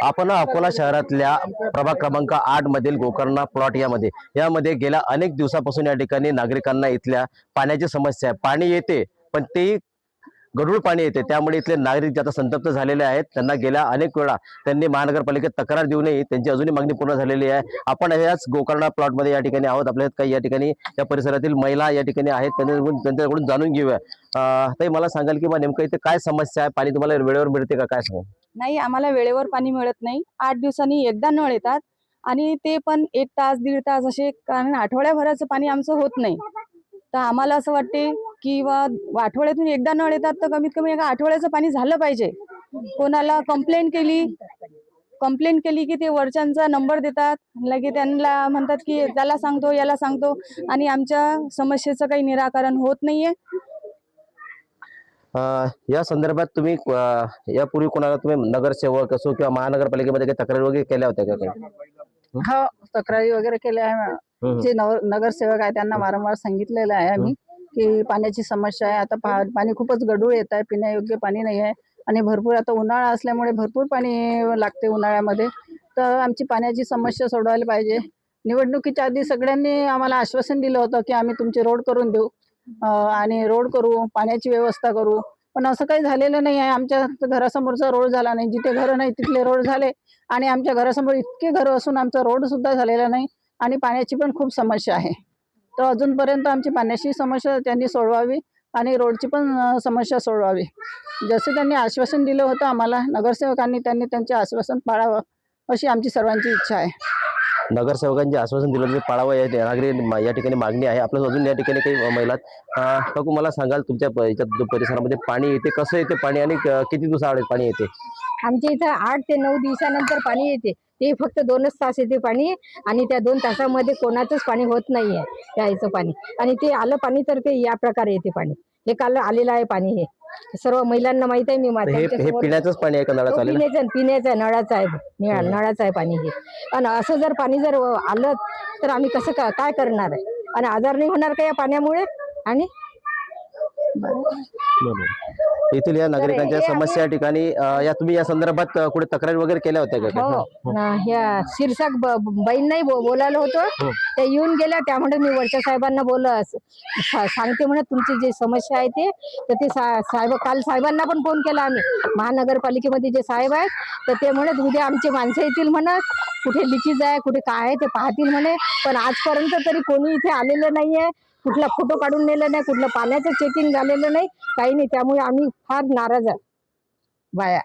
आपण अकोला शहरातल्या प्रभाग क्रमांक 8 मधील गोकर्णा प्लॉट यामध्ये गेल्या अनेक दिवसापासून या ठिकाणी नागरिकांना इथल्या पाण्याची समस्या आहे। पाणी येते पण ते गढूळ पाणी येते, त्यामुळे इथले नागरिक आता संतप्त झालेले आहेत। त्यांना गेल्या अनेक वेळा त्यांनी महानगरपालिकेत तक्रार देऊनही त्यांची अजूनही मागणी पूर्ण झालेली आहे। आपण याच गोकर्णा प्लॉट मध्ये या ठिकाणी आहोत। आपल्या काही या ठिकाणी या परिसरातील महिला या ठिकाणी आहेत, त्यांच्याकडून जाणून घेऊया। ताई, मला सांगाल की नेमकं इथे काय समस्या आहे? पाणी तुम्हाला वेळेवर मिळते का, काय सांगा? नाही, आम्हाला वेळेवर पाणी मिळत नाही। 8 दिवसांनी एकदा नळ येतात आणि ते पण 1 तास 1.5 तास असे, कारण आठवड्याभराचं पाणी आमचं होत नाही। तर आम्हाला असं वाटते की आठवड्यातून एकदा नळ येतात तर कमीत कमी एका आठवड्याचं पाणी झालं पाहिजे। कोणाला कंप्लेंट केली की ते वरच्यांचा नंबर देतात, लगे त्यांना म्हणतात की त्याला सांगतो याला सांगतो, आणि आमच्या समस्येचं काही निराकरण होत नाहीये। या संदर्भात तुम्ही यापूर्वी कोणाला तुम्ही नगरसेवक असो किंवा महानगरपालिकेमध्ये काही तक्रार वगैरे केल्या होत्या का? काही हो, तक्रारी वगैरे केल्या आहे। जे नगरसेवक आहे त्यांना वारंवार सांगितलेलं आहे आम्ही की पाण्याची समस्या आहे। आता पाणी खूपच गढूळ येत आहे, पिण्यायोग्य पाणी नाही आहे, आणि भरपूर आता उन्हाळा असल्यामुळे भरपूर पाणी लागते उन्हाळ्यामध्ये। तर आमची पाण्याची समस्या सोडवायला पाहिजे। निवडणुकीच्या आधी सगळ्यांनी आम्हाला आश्वासन दिलं होतं की आम्ही तुमचे रोड करून देऊ, आणि रोड करू, पाण्याची व्यवस्था करू, पण असं काही झालेलं नाही आहे। आमच्या घरासमोरचा रोड झाला नाही, जिथे घरं नाही तिथले रोड झाले, आणि आमच्या घरासमोर इतके घरं असून आमचा रोड सुद्धा झालेला नाही, आणि पाण्याची पण खूप समस्या आहे। तर अजूनपर्यंत आमची पाण्याची समस्या त्यांनी सोडवावी आणि रोडची पण समस्या सोडवावी। जसे त्यांनी आश्वासन दिलं होतं आम्हाला नगरसेवकांनी, त्यांनी त्यांचे आश्वासन पाळावं अशी आमची सर्वांची इच्छा आहे। नगरसेवकांचे आश्वासन दिलं ते पाळावं या ठिकाणी मागणी आहे। आपल्या अजून या ठिकाणी काही महिला काकू, मला सांगाल तुमच्या परिसरामध्ये पाणी येते, कसं येते पाणी, आणि किती दिवसाआड पाणी येते? आमच्या इथं 8 ते 9 दिवसानंतर पाणी येते। ते फक्त 2च तास येते पाणी, आणि त्या 2 तासामध्ये कोणाचंच पाणी होत नाहीये प्यायचं पाणी। आणि ते आलं पाणी तर ते या प्रकारे येते पाणी। हे काल आलेलं आहे पाणी, हे सर्व महिलांना माहित आहे। मी हे पिण्याचंच पाणी आहे का, नळाचं आलेलं? पिण्याचं नळाचं आहे, नळाचं आहे पाणी हे। आणि असं जर पाणी जर आलं तर आम्ही कसं काय करणार आहे, आणि आजार नाही होणार का या पाण्यामुळे? आणि येथील या नागरिकांच्या समस्या या ठिकाणी तुम्ही या संदर्भात कुठे तक्रार वगैरे केल्या होत्या का? हो, ह्या शिरसाट बाईंनाही बोलायला होतं, त्या येऊन गेल्या। त्यामुळे मी वरच्या साहेबांना सांगते म्हणत तुमची जी समस्या आहे ते साहेब, काल साहेबांना पण फोन केला आम्ही, महानगरपालिकेमध्ये जे साहेब आहेत, तर ते म्हणत उद्या आमचे माणसं येतील म्हणत, कुठे लिकेज आहे कुठे काय आहे ते पाहतील म्हणे। पण आजपर्यंत तरी कोणी इथे आलेलं नाहीये, कुठला फोटो काढून नेलं नाही, कुठलं पाण्याचं चेकिंग झालेलं नाही, काही नाही। त्यामुळे आम्ही फार नाराज आहे बाया।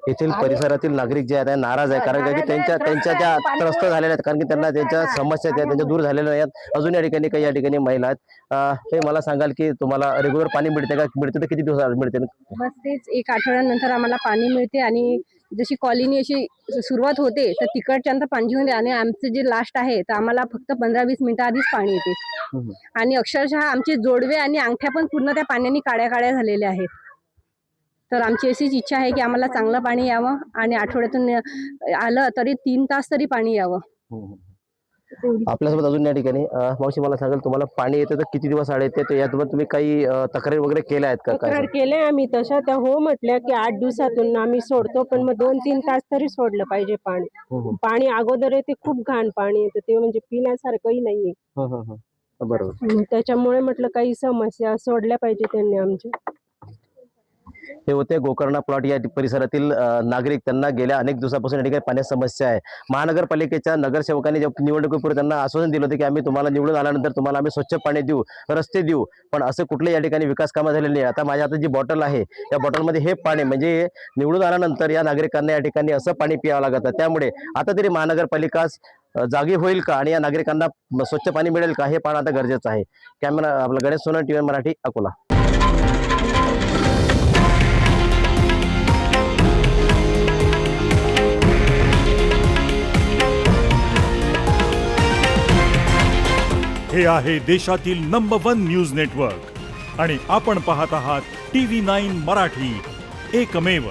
येथील परिसरातील नागरिक जे आहेत नाराज आहे, कारण की त्यांच्या ज्या त्रस्त झालेल्या आहेत, कारण की त्यांना त्यांच्या समस्या त्यांच्या दूर झालेल्या आहेत। अजून या ठिकाणी महिला आहेत। ते मला सांगाल की तुम्हाला रेग्युलर पाणी मिळते का? मिळते तर किती दिवसात मिळते? बस तेच, 1 आठवड्यानंतर आम्हाला पाणी मिळते, आणि जशी कॉलनी अशी सुरुवात होते तर तिकडच्यांत पाणी होते, आणि आमचं जे लास्ट आहे तर आम्हाला फक्त 15-20 मिनिटं आधीच पाणी येते। आणि अक्षरशः आमचे जोडवे आणि अंगठ्या पण पूर्ण त्या पाण्याने काळ्या झालेल्या आहेत। तर आमची अशीच इच्छा आहे की आम्हाला चांगलं पाणी यावं, आणि आठवड्यातून आलं तरी 3 तास तरी पाणी यावं। आपल्यासोबत अजून या ठिकाणी मावशी, मला सांगाल तुम्हाला पाणी येतं तर किती दिवस आड येते? तर यासोबत तुम्ही काही तक्रारी वगैरे केल्या आहेत का? तक्रार केल्या आम्ही तशा, त्या हो म्हटल्या की 8 दिवसातून आम्ही सोडतो, पण मग 2-3 तास तरी सोडलं पाहिजे पाणी। पाणी अगोदर येते खूप घाण पाणी येते, ते म्हणजे पिण्यासारखंही नाहीये। बरोबर, त्याच्यामुळे म्हटलं काही समस्या सोडल्या पाहिजे त्यांनी आमची। हे होते गोकर्णा प्लॉट या परिसरातील नागरिक। त्यांना गेल्या अनेक दिवसापासून या ठिकाणी पाण्याची समस्या आहे। महानगरपालिकेच्या नगरसेवकांनी निवडणुकीपूर्वी त्यांना आश्वासन दिलं होतं की आम्ही तुम्हाला निवडून आल्यानंतर तुम्हाला आम्ही स्वच्छ पाणी देऊ, रस्ते देऊ, पण असे कुठले या ठिकाणी विकास कामं झालेली नाही। आता माझ्या हातात जी बॉटल आहे त्या बॉटलमध्ये हे पाणी, म्हणजे निवडून आल्यानंतर या नागरिकांना या ठिकाणी असं पाणी प्यावं लागतं। त्यामुळे आता तरी महानगरपालिका जागी होईल का, आणि या नागरिकांना स्वच्छ पाणी मिळेल का, हे पाहणं आता गरजेचं आहे। कॅमेरा आपला गणेश सोनन, TV मराठी, अकोला। हे आहे देशातील नंबर 1 न्यूज नेटवर्क, आणि आपण पाहत आहात TV9 मराठी, एकमेव।